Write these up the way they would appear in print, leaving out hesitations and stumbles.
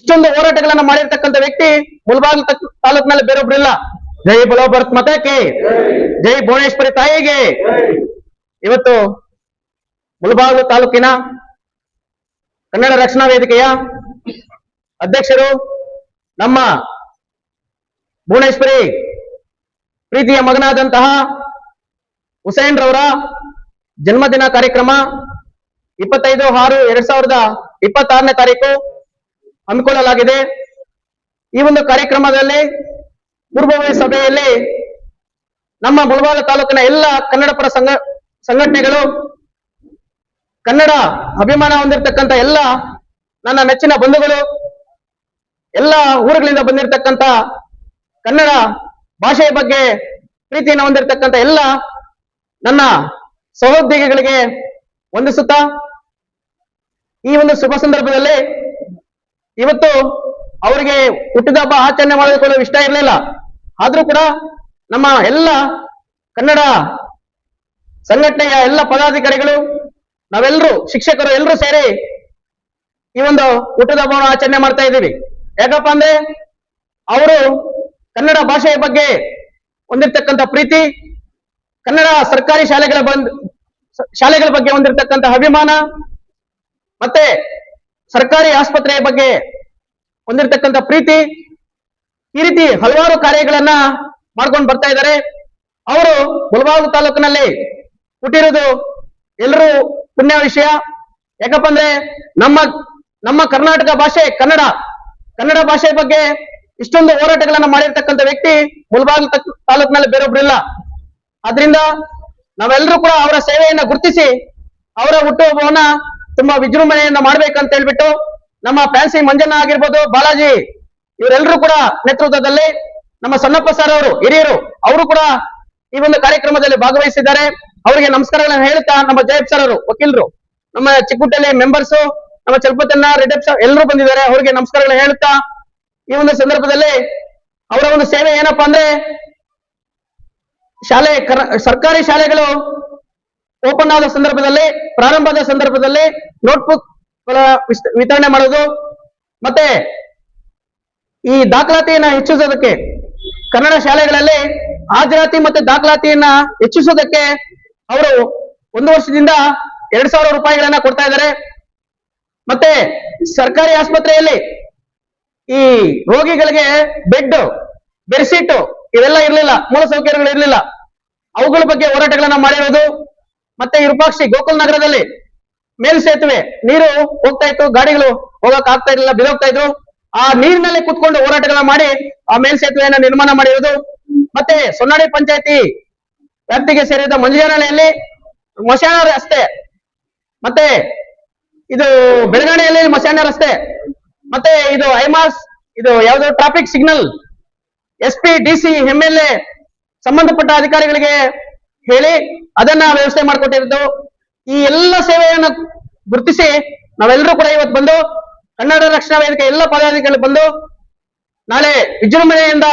ಇಷ್ಟೊಂದು ಹೋರಾಟಗಳನ್ನ ಮಾಡಿರ್ತಕ್ಕಂಥ ವ್ಯಕ್ತಿ ಮುಳಬಾಗಿಲು ತಾಲೂಕಿನಲ್ಲಿ ಬೇರೊಬ್ರಿಲ್ಲ. ಜೈ ಬಲೋ ಭರತ್ ಮಾತಾಕ್ಕೆ, ಜೈ ಭುವನೇಶ್ವರಿ ತಾಯಿಗೆ. ಇವತ್ತು ಮುಳಬಾಗಿಲು ತಾಲೂಕಿನ ಕನ್ನಡ ರಕ್ಷಣಾ ವೇದಿಕೆಯ ಅಧ್ಯಕ್ಷರು ನಮ್ಮ ಭುವನೇಶ್ವರಿ ಪ್ರೀತಿಯ ಮಗನಾದಂತಹ ಹುಸೇನ್ ರವರ ಜನ್ಮದಿನ ಕಾರ್ಯಕ್ರಮ 25/6/2026ನೇ ತಾರೀಕು ಹಮ್ಮಿಕೊಳ್ಳಲಾಗಿದೆ. ಈ ಒಂದು ಕಾರ್ಯಕ್ರಮದಲ್ಲಿ ಪೂರ್ವಭಾವಿ ಸಭೆಯಲ್ಲಿ ನಮ್ಮ ಮುಳಬಾಗಿಲು ತಾಲೂಕಿನ ಎಲ್ಲ ಕನ್ನಡ ಪರ ಸಂಘಟನೆಗಳು, ಕನ್ನಡ ಅಭಿಮಾನ ಹೊಂದಿರತಕ್ಕಂಥ ಎಲ್ಲ ನನ್ನ ನೆಚ್ಚಿನ ಬಂಧುಗಳು, ಎಲ್ಲ ಊರುಗಳಿಂದ ಬಂದಿರತಕ್ಕಂಥ ಕನ್ನಡ ಭಾಷೆಯ ಬಗ್ಗೆ ಪ್ರೀತಿಯನ್ನು ಹೊಂದಿರತಕ್ಕಂಥ ಎಲ್ಲ ನನ್ನ ಸಹೋದ್ಯೋಗಿಗಳಿಗೆ ವಂದಿಸುತ್ತಾ, ಈ ಒಂದು ಶುಭ ಸಂದರ್ಭದಲ್ಲಿ ಇವತ್ತು ಅವರಿಗೆ ಹುಟ್ಟಿದ ಹಬ್ಬ ಆಚರಣೆ ಮಾಡಿಕೊಳ್ಳಲು ಇಷ್ಟ ಇರಲಿಲ್ಲ. ಆದ್ರೂ ಕೂಡ ನಮ್ಮ ಎಲ್ಲ ಕನ್ನಡ ಸಂಘಟನೆಯ ಎಲ್ಲ ಪದಾಧಿಕಾರಿಗಳು, ನಾವೆಲ್ಲರೂ ಶಿಕ್ಷಕರು ಎಲ್ಲರೂ ಸೇರಿ ಈ ಒಂದು ಹುಟ್ಟಿದ ಹಬ್ಬವನ್ನು ಆಚರಣೆ ಮಾಡ್ತಾ ಇದ್ದೀವಿ. ಯಾಕಪ್ಪ ಅಂದ್ರೆ ಅವರು ಕನ್ನಡ ಭಾಷೆಯ ಬಗ್ಗೆ ಹೊಂದಿರತಕ್ಕಂಥ ಪ್ರೀತಿ, ಕನ್ನಡ ಸರ್ಕಾರಿ ಶಾಲೆಗಳ ಬಗ್ಗೆ ಹೊಂದಿರತಕ್ಕಂಥ ಅಭಿಮಾನ, ಮತ್ತೆ ಸರ್ಕಾರಿ ಆಸ್ಪತ್ರೆಯ ಬಗ್ಗೆ ಹೊಂದಿರತಕ್ಕಂಥ ಪ್ರೀತಿ, ಈ ರೀತಿ ಹಲವಾರು ಕಾರ್ಯಗಳನ್ನ ಮಾಡ್ಕೊಂಡು ಬರ್ತಾ ಇದ್ದಾರೆ. ಅವರು ಮುಳಬಾಗಿಲು ತಾಲೂಕಿನಲ್ಲಿ ಹುಟ್ಟಿರೋದು ಎಲ್ಲರೂ ಪುಣ್ಯ ವಿಷಯ. ಯಾಕಪ್ಪ ಅಂದ್ರೆ ನಮ್ಮ ಕರ್ನಾಟಕ ಭಾಷೆ ಕನ್ನಡ ಭಾಷೆಯ ಬಗ್ಗೆ ಇಷ್ಟೊಂದು ಹೋರಾಟಗಳನ್ನ ಮಾಡಿರ್ತಕ್ಕಂಥ ವ್ಯಕ್ತಿ ಮುಳಬಾಗಿಲು ತಾಲೂಕಿನಲ್ಲಿ ಬೇರೊಬ್ರಿಲ್ಲ. ಆದ್ರಿಂದ ನಾವೆಲ್ಲರೂ ಕೂಡ ಅವರ ಸೇವೆಯನ್ನ ಗುರುತಿಸಿ ಅವರ ಹುಟ್ಟುಹಬ್ಬವನ್ನ ತುಂಬಾ ವಿಜೃಂಭಣೆಯಿಂದ ಮಾಡ್ಬೇಕಂತ ಹೇಳ್ಬಿಟ್ಟು ನಮ್ಮ ಫ್ಯಾನ್ಸಿ ಮಂಜಣ್ಣ ಆಗಿರ್ಬೋದು, ಬಾಲಾಜಿ, ಇವರೆಲ್ಲರೂ ಕೂಡ ನೇತೃತ್ವದಲ್ಲಿ ನಮ್ಮ ಸಣ್ಣಪ್ಪ ಸರ್ ಅವರು ಹಿರಿಯರು, ಅವರು ಕೂಡ ಈ ಒಂದು ಕಾರ್ಯಕ್ರಮದಲ್ಲಿ ಭಾಗವಹಿಸಿದ್ದಾರೆ. ಅವರಿಗೆ ನಮಸ್ಕಾರಗಳನ್ನು ಹೇಳುತ್ತಾ, ನಮ್ಮ ಜಯಪ್ ಸರ್ ಅವರು ವಕೀಲರು, ನಮ್ಮ ಚಿಕ್ಕುಟ್ಟಲ್ಲಿ ಮೆಂಬರ್ಸ್, ನಮ್ಮ ಚಲಪತನ್ನ ರೆಡ್ಡಪ್ಪ ಸರ್ ಎಲ್ಲರೂ ಬಂದಿದ್ದಾರೆ. ಅವರಿಗೆ ನಮಸ್ಕಾರಗಳನ್ನು ಹೇಳುತ್ತಾ, ಈ ಒಂದು ಸಂದರ್ಭದಲ್ಲಿ ಅವರ ಒಂದು ಸೇವೆ ಏನಪ್ಪಾ ಅಂದ್ರೆ, ಸರ್ಕಾರಿ ಶಾಲೆಗಳು ಓಪನ್ ಆದ ಸಂದರ್ಭದಲ್ಲಿ, ಪ್ರಾರಂಭದ ಸಂದರ್ಭದಲ್ಲಿ ನೋಟ್ಬುಕ್ ವಿತರಣೆ ಮಾಡೋದು, ಮತ್ತೆ ಈ ದಾಖಲಾತಿಯನ್ನ ಹೆಚ್ಚಿಸೋದಕ್ಕೆ ಕನ್ನಡ ಶಾಲೆಗಳಲ್ಲಿ ಹಾಜರಾತಿ ಮತ್ತೆ ದಾಖಲಾತಿಯನ್ನ ಹೆಚ್ಚಿಸೋದಕ್ಕೆ ಅವರು 1 ವರ್ಷದಿಂದ 2,000 ರೂಪಾಯಿಗಳನ್ನ ಕೊಡ್ತಾ ಇದ್ದಾರೆ. ಮತ್ತೆ ಸರ್ಕಾರಿ ಆಸ್ಪತ್ರೆಯಲ್ಲಿ ಈ ರೋಗಿಗಳಿಗೆ ಬೆಡ್, ಬೆಡ್ಶೀಟ್ ಇವೆಲ್ಲ ಇರಲಿಲ್ಲ, ಮೂಲಸೌಕರ್ಯಗಳು ಇರಲಿಲ್ಲ. ಅವುಗಳ ಬಗ್ಗೆ ಹೋರಾಟಗಳನ್ನ ಮಾಡಿರೋದು. ಮತ್ತೆ ವಿರೂಪಾಕ್ಷಿ ಗೋಕುಲ್ ನಗರದಲ್ಲಿ ಮೇಲ್ಸೇತುವೆ ನೀರು ಹೋಗ್ತಾ ಇತ್ತು, ಗಾಡಿಗಳು ಹೋಗಕ್ ಆಗ್ತಾ ಇರಲಿಲ್ಲ, ಬಿದೋಗ್ತಾ ಇದ್ರು. ಆ ನೀರಿನಲ್ಲಿ ಕುತ್ಕೊಂಡು ಹೋರಾಟಗಳನ್ನ ಮಾಡಿ ಆ ಮೇಲ್ಸೇತುವೆಯನ್ನ ನಿರ್ಮಾಣ ಮಾಡಿರೋದು. ಮತ್ತೆ ಸೊನ್ನಾಡಿ ಪಂಚಾಯತಿ ವ್ಯಾಪ್ತಿಗೆ ಸೇರಿದ ಮಂಜುನಾಳೆಯಲ್ಲಿ ಮಶಾನ ರಸ್ತೆ, ಮತ್ತೆ ಇದು ಬೆಳಗಾಣಿಯಲ್ಲಿ ಮಶಾನ ರಸ್ತೆ, ಮತ್ತೆ ಇದು ಐಮಾಸ್, ಇದು ಯಾವ್ದು traffic signal, SP, DC, MLA ಸಂಬಂಧಪಟ್ಟ ಅಧಿಕಾರಿಗಳಿಗೆ ಹೇಳಿ ಅದನ್ನ ವ್ಯವಸ್ಥೆ ಮಾಡಿಕೊಟ್ಟಿರೋದು. ಈ ಎಲ್ಲ ಸೇವೆಯನ್ನು ಗುರುತಿಸಿ ನಾವೆಲ್ಲರೂ ಕೂಡ ಇವತ್ತು ಬಂದು ಕನ್ನಡ ರಕ್ಷಣಾ ವೇದಿಕೆ ಎಲ್ಲ ಪದಾಧಿಕಾರಿಗಳು ಬಂದು ನಾಳೆ ವಿಜೃಂಭಣೆಯಿಂದ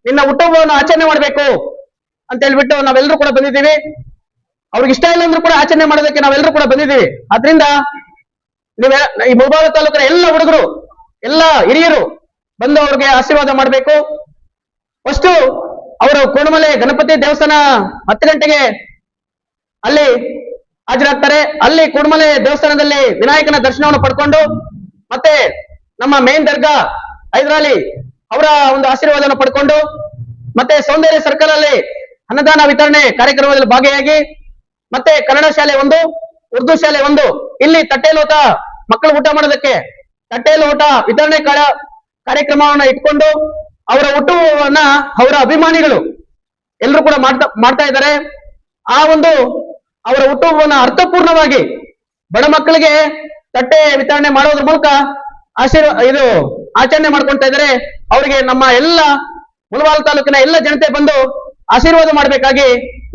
ನಿನ್ನ ಹುಟ್ಟುಹಬ್ಬವನ್ನು ಆಚರಣೆ ಮಾಡಬೇಕು ಅಂತ ಹೇಳ್ಬಿಟ್ಟು ನಾವೆಲ್ಲರೂ ಕೂಡ ಬಂದಿದ್ದೀವಿ. ಅವ್ರಿಗೆ ಇಷ್ಟ ಇಲ್ಲ ಅಂದ್ರೂ ಕೂಡ ಆಚರಣೆ ಮಾಡೋದಕ್ಕೆ ನಾವೆಲ್ಲರೂ ಕೂಡ ಬಂದಿದ್ದೀವಿ. ಆದ್ರಿಂದ ಈ ಮುಳಬಾಗಿಲು ತಾಲೂಕಿನ ಎಲ್ಲ ಹುಡುಗರು, ಎಲ್ಲ ಹಿರಿಯರು ಬಂದು ಅವ್ರಿಗೆ ಆಶೀರ್ವಾದ ಮಾಡಬೇಕು. ಫಸ್ಟ್ ಅವರು ಕೂಡಮಲೆ ಗಣಪತಿ ದೇವಸ್ಥಾನ 10 ಗಂಟೆಗೆ ಅಲ್ಲಿ ಹಾಜರಾಗ್ತಾರೆ. ಅಲ್ಲಿ ಕೂಡಮಲೆ ದೇವಸ್ಥಾನದಲ್ಲಿ ವಿನಾಯಕನ ದರ್ಶನವನ್ನು ಪಡ್ಕೊಂಡು, ಮತ್ತೆ ನಮ್ಮ ಮೇನ್ ದರ್ಗಾ ಹೈದರಾಲಿ ಅವರ ಒಂದು ಆಶೀರ್ವಾದವನ್ನು ಪಡ್ಕೊಂಡು, ಮತ್ತೆ ಸೌಂದರ್ಯ ಸರ್ಕಲ್ ಅಲ್ಲಿ ಅನ್ನದಾನ ವಿತರಣೆ ಕಾರ್ಯಕ್ರಮದಲ್ಲಿ ಭಾಗಿಯಾಗಿ, ಮತ್ತೆ ಕನ್ನಡ ಶಾಲೆ 1, ಉರ್ದು ಶಾಲೆ 1 ಇಲ್ಲಿ ತಟ್ಟೆ ಲೋಟ ಮಕ್ಕಳು ಊಟ ಮಾಡೋದಕ್ಕೆ ತಟ್ಟೆ ಲೋಟ ವಿತರಣೆ ಕಾರ್ಯಕ್ರಮವನ್ನ ಇಟ್ಕೊಂಡು ಅವರ ಹುಟ್ಟುಹಬ್ಬವನ್ನ ಅವರ ಅಭಿಮಾನಿಗಳು ಎಲ್ಲರೂ ಕೂಡ ಮಾಡ್ತಾ ಇದ್ದಾರೆ. ಆ ಒಂದು ಅವರ ಹುಟ್ಟುಹಬ್ಬವನ್ನ ಅರ್ಥಪೂರ್ಣವಾಗಿ ಬಡ ಮಕ್ಕಳಿಗೆ ತಟ್ಟೆ ವಿತರಣೆ ಮಾಡೋದ್ರ ಮೂಲಕ ಆಚರಣೆ ಮಾಡ್ಕೊಳ್ತಾ ಇದ್ದಾರೆ. ಅವರಿಗೆ ನಮ್ಮ ಎಲ್ಲ ಮುಳಬಾಗಿಲು ತಾಲೂಕಿನ ಎಲ್ಲ ಜನತೆ ಬಂದು ಆಶೀರ್ವಾದ ಮಾಡಬೇಕಾಗಿ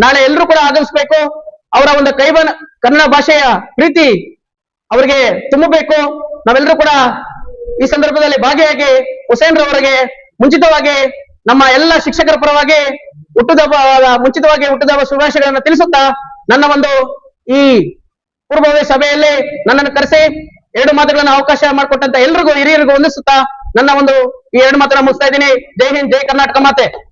ನಾಳೆ ಎಲ್ಲರೂ ಕೂಡ ಆಗಮಿಸಬೇಕು. ಅವರ ಒಂದು ಕನ್ನಡ ಭಾಷೆಯ ಪ್ರೀತಿ ಅವರಿಗೆ ತುಂಬಬೇಕು. ನಾವೆಲ್ಲರೂ ಕೂಡ ಈ ಸಂದರ್ಭದಲ್ಲಿ ಭಾಗಿಯಾಗಿ ಹುಸೇನ್ ರವರಿಗೆ ಮುಂಚಿತವಾಗಿ ನಮ್ಮ ಎಲ್ಲ ಶಿಕ್ಷಕರ ಪರವಾಗಿ ಮುಂಚಿತವಾಗಿ ಹುಟ್ಟುಹಬ್ಬ ಶುಭಾಶಯಗಳನ್ನು ತಿಳಿಸುತ್ತಾ, ನನ್ನ ಒಂದು ಈ ಪೂರ್ವಭಾವಿ ಸಭೆಯಲ್ಲಿ ನನ್ನನ್ನು ಕರೆಸಿ ಎರಡು ಮಾತುಗಳನ್ನ ಅವಕಾಶ ಮಾಡಿಕೊಟ್ಟಂತ ಎಲ್ರಿಗೂ ಹಿರಿಯರಿಗೂ ವಂದಿಸುತ್ತಾ ನನ್ನ ಒಂದು ಈ ಎರಡು ಮಾತನ್ನ ಮುಗಿಸ್ತಾ ಇದ್ದೀನಿ. ಜೈ ಹಿಂದ್, ಜೈ ಕರ್ನಾಟಕ ಮಾತೆ.